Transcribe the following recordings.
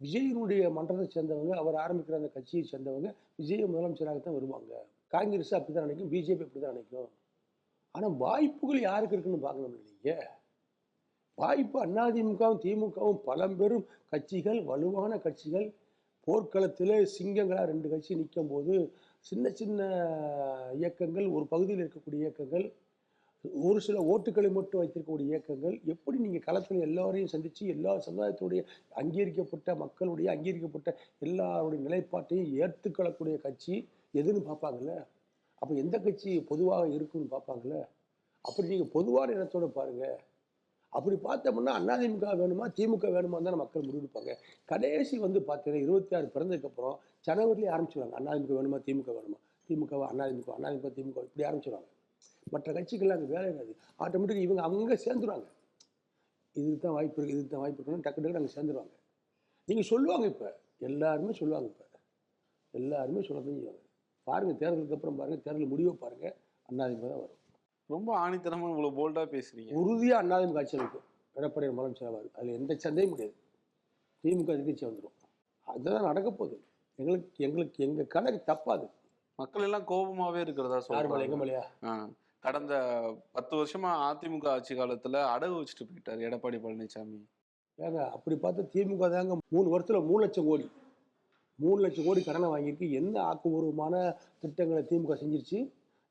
விஜயினுடைய மன்றத்தை சேர்ந்தவங்க, அவர் ஆரம்பிக்கிற அந்த கட்சியை சேர்ந்தவங்க விஜய் முதலமைச்சராகத்தான் வருவாங்க. காங்கிரஸ் அப்படிதான் நினைக்கும், பிஜேபி அப்படிதான் நினைக்கும். ஆனா வாய்ப்புகள் யாருக்கு இருக்குன்னு பார்க்கணும் நீங்க. வாய்ப்பு அதிமுகவும் திமுகவும் பழம்பெரும் கட்சிகள், வலுவான கட்சிகள், போர்க்களத்தில் சிங்கங்களா 2 கட்சி நிற்கும் போது சின்ன சின்ன இயக்கங்கள், ஒரு பகுதியில் இருக்கக்கூடிய இயக்கங்கள், ஒரு சில ஓட்டுக்களை மட்டும் வைத்திருக்கக்கூடிய இயக்கங்கள், எப்படி நீங்கள் களத்தில் எல்லோரையும் சந்தித்து எல்லா சமுதாயத்துடைய அங்கீகரிக்கப்பட்ட மக்களுடைய அங்கீகரிக்கப்பட்ட எல்லாருடைய நிலைப்பாட்டையும் ஏற்றுக்கொள்ளக்கூடிய கட்சி எதுன்னு பார்ப்பாங்கல்ல. அப்போ எந்த கட்சி பொதுவாக இருக்குன்னு பார்ப்பாங்கல்ல. அப்படி நீங்கள் பொதுவான இடத்தோட பாருங்கள். அப்படி பார்த்தோம்னா அதிமுக வேணுமா திமுக வேணுமா தான் மக்கள் முடிவெடுப்பாங்க. கடைசி வந்து பார்த்தீங்கன்னா 26 பிறந்ததுக்கப்புறம் ஜனவரிலேயே ஆரம்பிச்சுடுவாங்க. அதிமுக வேணுமா திமுக வேணுமா, திமுகவா அதிமுக, அதிமுக திமுக இப்படி ஆரம்பிச்சிடுவாங்க. மற்ற கட்சிகள் அங்கே வேலை இருக்காது. ஆட்டோமேட்டிக் இவங்க அவங்க சேர்ந்துருவாங்க. இதுக்கு தான் வாய்ப்பு இருக்குது, இதுக்கு தான் வாய்ப்பு இருக்குன்னு டக்கு டக்கு அங்கே சேர்ந்துருவாங்க. நீங்கள் சொல்லுவாங்க. இப்போ எல்லாருமே சொல்லுவாங்க. இப்போ எல்லாருமே சொல்ல தான் செய்வாங்க. பாருங்கள், தேர்தலுக்கு அப்புறம் பாருங்கள், தேர்தல் முடிவை பாருங்கள், அதிமுக தான் வரும். ரொம்ப ஆணித்தரமா இவ்வளவு போல்டா பேசுறீங்க. உறுதியா அதிமுக ஆட்சி அமைக்கும். எடப்பாடி முதலமைச்சர் ஆவார். அதுல எந்த சந்தேகமும் கிடையாது. திமுக எதிர்கட்சி வந்துடும். அதுதான் நடக்க போகுது. எங்க கணக்கு தப்பாது. மக்கள் எல்லாம் கோபமாவே இருக்கிறதா சொல்றாங்க. எங்க மலையா கடந்த 10 வருஷமா அதிமுக ஆட்சி காலத்துல அடகு வச்சுட்டு போயிட்டாரு எடப்பாடி பழனிசாமி. ஏங்க அப்படி பார்த்தா திமுக தாங்க 3 வருஷத்துல 3 லட்சம் கோடி 3 லட்சம் கோடி கடனை வாங்கியிருக்கு. என்ன ஆக்கப்பூர்வமான திட்டங்களை திமுக செஞ்சிருச்சு?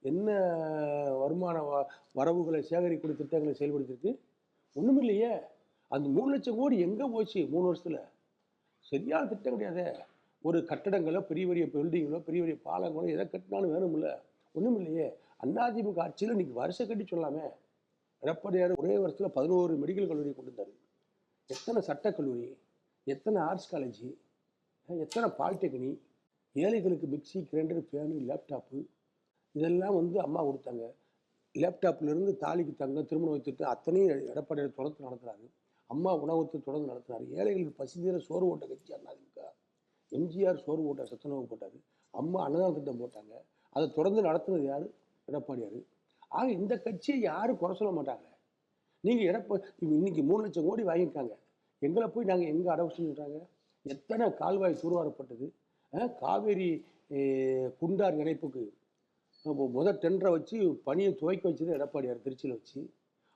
என்ன வருமான வரவுகளை சேகரிக்கக்கூடிய திட்டங்களை செயல்படுத்திருக்கு? ஒன்றும் இல்லையே. அந்த 3 லட்சம் கோடி எங்கே போச்சு 3 வருஷத்தில்? சரியான திட்டம் கிடையாது. ஒரு கட்டடங்களோ, பெரிய பெரிய பில்டிங்களோ, பெரிய பெரிய பாலங்களோ எதை கட்டினாலும் வேணும்ல. ஒன்றும் இல்லையே. அதிமுக ஆட்சியில் இன்றைக்கி வருஷம் கட்டி சொல்லாமே. எடப்பாடியார் ஒரே வருஷத்தில் 11 மெடிக்கல் கல்லூரி கொண்டு வந்தார். எத்தனை சட்டக்கல்லூரி, எத்தனை ஆர்ட்ஸ் காலேஜ், எத்தனை பாலிடெக்னிக், ஏழைகளுக்கு மிக்சி, கிரைண்டர், ஃபேனு, லேப்டாப்பு இதெல்லாம் வந்து அம்மா கொடுத்தாங்க. லேப்டாப்லேருந்து தாலிக்கு தங்கம், திருமண திட்டம் அத்தனையும் எடப்பாடியார் தொடர்ந்து நடத்துகிறாரு. அம்மா உணவகத்தை தொடர்ந்து நடத்துகிறாரு. ஏழைகளுக்கு பசிதீர சோறு ஓட்ட கட்சி அதிமுக. எம்ஜிஆர் சோறு ஓட்டார், சத்துணவு போட்டார். அம்மா அன்னதான திட்டம் போட்டாங்க. அதை தொடர்ந்து நடத்துனது யார்? எடப்பாடியார். ஆக இந்த கட்சியை யாரும் குறை சொல்ல மாட்டாங்க. நீங்கள் இன்னைக்கு 3 லட்சம் கோடி வாங்கியிருக்காங்க. எங்களை போய் நாங்கள் எங்கே அடவு செஞ்சுட்டாங்க? எத்தனை கால்வாய் தூர்வாரப்பட்டது? காவேரி குண்டார் இணைப்புக்கு முதல் டெண்டரை வச்சு பணியை துவக்கி வச்சது எடப்பாடியார் திருச்சியில் வச்சு.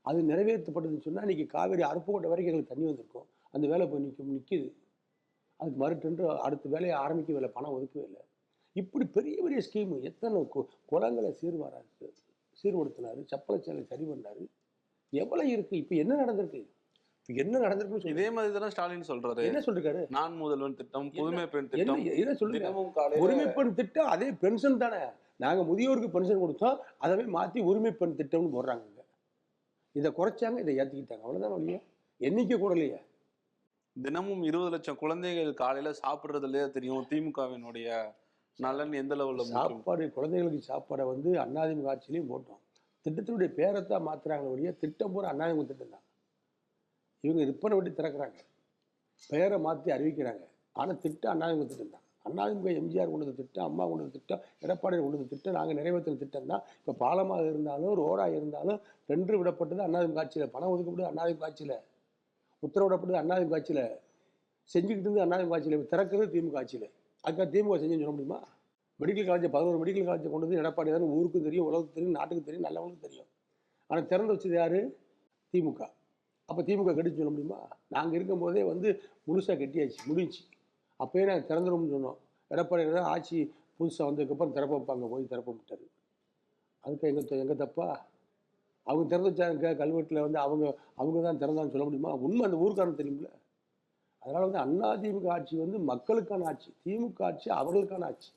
அது நிறைவேற்றப்பட்டதுன்னு சொன்னால் இன்றைக்கி காவேரி அருப்புக்கோட்டை வரைக்கும் எங்களுக்கு தண்ணி வந்திருக்கும். அந்த வேலை போய் நிற்கிது. அதுக்கு மறு டெண்டர் அடுத்த வேலையை ஆரம்பிக்கவே இல்லை, பணம் ஒதுக்கவே இல்லை. இப்படி பெரிய பெரிய ஸ்கீமு எத்தனை குளங்களை சீர்படுத்தினார், சப்பளச்சேலை சரி பண்ணார். எவ்வளோ இருக்குது? இப்போ என்ன நடந்திருக்கு? என்ன நடந்திருக்குன்னு இதே மாதிரி தானே ஸ்டாலின் சொல்றாரு. என்ன சொல்லிருக்காரு? நான் முதல்வன் திட்டம், புதுமை பெண் திட்டம், என்ன சொல்லுங்க. உரிமை பெண் திட்டம் அதே பென்ஷன் தானே. நாங்கள் முதியோருக்கு பென்ஷன் கொடுத்தோம், அதவே மாற்றி உரிமை பெண் திட்டம்னு போடுறாங்க. இதை குறைச்சாங்க, இதை ஏற்றிக்கிட்டாங்க. அவ்வளோதான் வழியா. எண்ணிக்கை கூட இல்லையா? தினமும் 20 லட்சம் குழந்தைகள் காலையில சாப்பிட்றதுலேயே தெரியும் திமுகவினுடைய நலன் எந்த லெவலில். சாப்பாடு, குழந்தைகளுக்கு சாப்பாடை வந்து அதிமுக ஆட்சியிலையும் போட்டோம். திட்டத்தினுடைய பேரத்தான் மாற்றுறாங்க வழியா. திட்டம் பூரா அதிமுக திட்டம் தான். இவங்க விற்பனை வட்டி திறக்கிறாங்க, பெயரை மாற்றி அறிவிக்கிறாங்க. ஆனால் திட்டம் அதிமுக திட்டம் தான். அதிமுக எம்ஜிஆர் கொண்டு வந்த திட்டம், அம்மா கொண்டு வந்த திட்டம், எடப்பாடி கொண்டு வந்த திட்டம், நாங்கள் நிறைவேற்றின திட்டம் தான். இப்போ பாலமாக இருந்தாலும் ரோடாக இருந்தாலும் டெண்டர் விடப்பட்டது அதிமுக ஆட்சியில், பணம் ஒதுக்கப்பட்டது அதிமுக ஆட்சியில், உத்தரவிடப்பட்டது அதிமுக ஆட்சியில், செஞ்சுக்கிட்டு இருந்து அதிமுக ஆட்சியில், திறக்கிறது திமுக ஆட்சியில். அதுக்காக திமுக செஞ்சுன்னு சொல்ல முடியுமா? மெடிக்கல் காலேஜ் 11 மெடிக்கல் காலேஜை கொண்டு வந்து எடப்பாடி தான் ஊருக்கும் தெரியும், உலகத்துக்கு தெரியும், நாட்டுக்கு தெரியும், நல்லவங்களுக்கும் தெரியும். ஆனால் திறந்து வச்சது யார்? திமுக. அப்போ திமுக கட்டிச்சு சொல்ல முடியுமா? நாங்கள் இருக்கும்போதே வந்து முழுசாக கட்டியாச்சு, முடிஞ்சு. அப்போயே நாங்கள் திறந்துடும்னு சொன்னோம். எடப்பாடி தான் ஆட்சி புதுசாக வந்ததுக்கப்புறம் திறப்ப வைப்பாங்க, போய் திறப்ப விட்டார். அதுக்கு எங்கள் தப்பா? அவங்க திறந்து வச்சாங்க கல்வெட்டில் வந்து அவங்க தான் திறந்தான்னு சொல்ல முடியுமா? உண்மை அந்த ஊருக்காரன் தெரியுமில்ல. அதனால் வந்து அதிமுக ஆட்சி வந்து மக்களுக்கான ஆட்சி, திமுக ஆட்சி அவர்களுக்கான ஆட்சி.